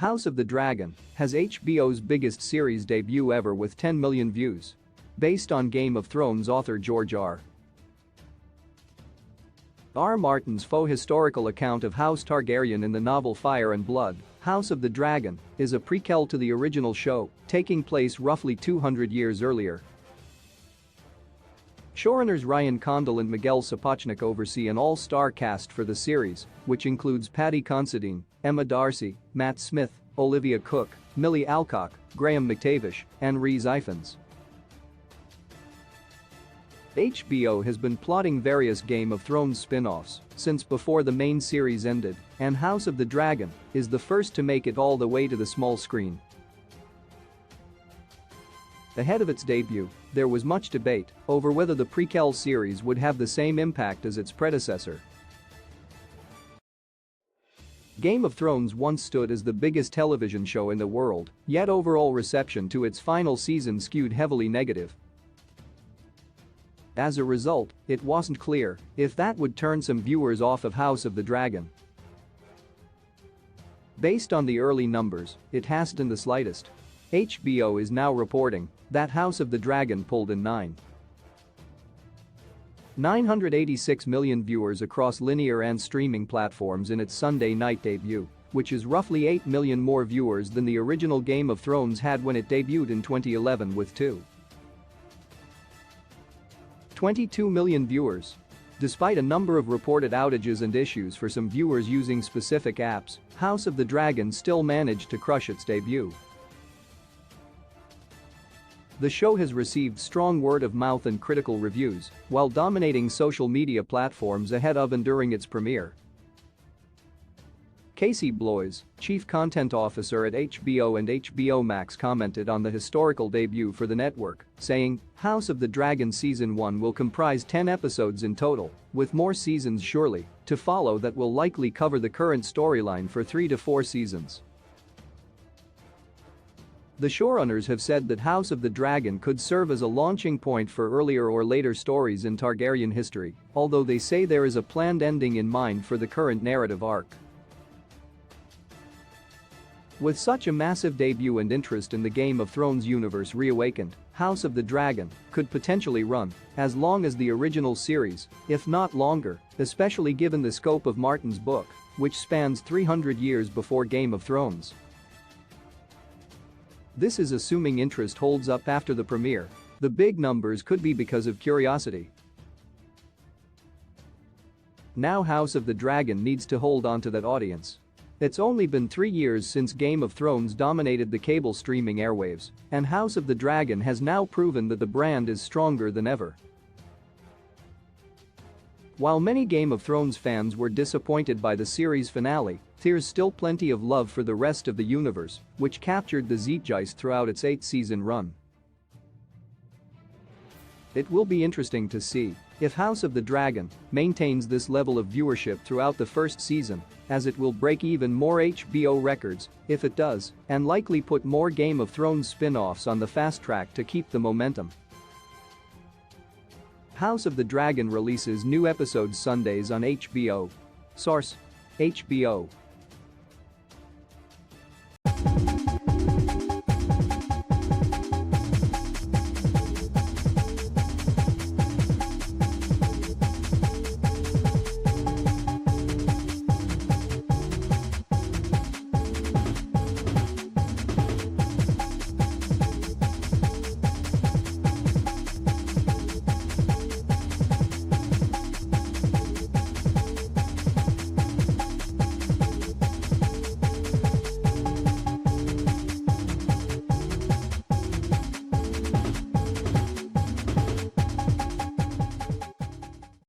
House of the Dragon has HBO's biggest series debut ever with 10 million views. Based on Game of Thrones author George R. Martin's faux historical account of House Targaryen in the novel Fire and Blood, House of the Dragon is a prequel to the original show, taking place roughly 200 years earlier. Showrunners Ryan Condal and Miguel Sapochnik oversee an all-star cast for the series, which includes Paddy Considine, Emma Darcy, Matt Smith, Olivia Cook, Millie Alcock, Graham McTavish, and Rhys Ifans. HBO has been plotting various Game of Thrones spin-offs since before the main series ended, and House of the Dragon is the first to make it all the way to the small screen. Ahead of its debut, there was much debate over whether the prequel series would have the same impact as its predecessor. Game of Thrones once stood as the biggest television show in the world, yet overall reception to its final season skewed heavily negative. As a result, it wasn't clear if that would turn some viewers off of House of the Dragon. Based on the early numbers, it hasn't in the slightest. HBO is now reporting that House of the Dragon pulled in 986 million viewers across linear and streaming platforms in its Sunday night debut, which is roughly 8 million more viewers than the original Game of Thrones had when it debuted in 2011 with 22 million viewers. Despite a number of reported outages and issues for some viewers using specific apps, House of the Dragon still managed to crush its debut. The show has received strong word-of-mouth and critical reviews while dominating social media platforms ahead of and during its premiere. Casey Bloys, chief content officer at HBO and HBO Max, commented on the historical debut for the network, saying, "House of the Dragon Season 1 will comprise 10 episodes in total, with more seasons surely to follow that will likely cover the current storyline for 3 to 4 seasons." The showrunners have said that House of the Dragon could serve as a launching point for earlier or later stories in Targaryen history, although they say there is a planned ending in mind for the current narrative arc. With such a massive debut and interest in the Game of Thrones universe reawakened, House of the Dragon could potentially run as long as the original series, if not longer, especially given the scope of Martin's book, which spans 300 years before Game of Thrones. This is assuming interest holds up after the premiere. The big numbers could be because of curiosity. Now House of the Dragon needs to hold on to that audience. It's only been 3 years since Game of Thrones dominated the cable streaming airwaves, and House of the Dragon has now proven that the brand is stronger than ever. While many Game of Thrones fans were disappointed by the series finale, there's still plenty of love for the rest of the universe, which captured the zeitgeist throughout its 8-season run. It will be interesting to see if House of the Dragon maintains this level of viewership throughout the first season, as it will break even more HBO records if it does, and likely put more Game of Thrones spin-offs on the fast track to keep the momentum. House of the Dragon releases new episodes Sundays on HBO. Source: HBO.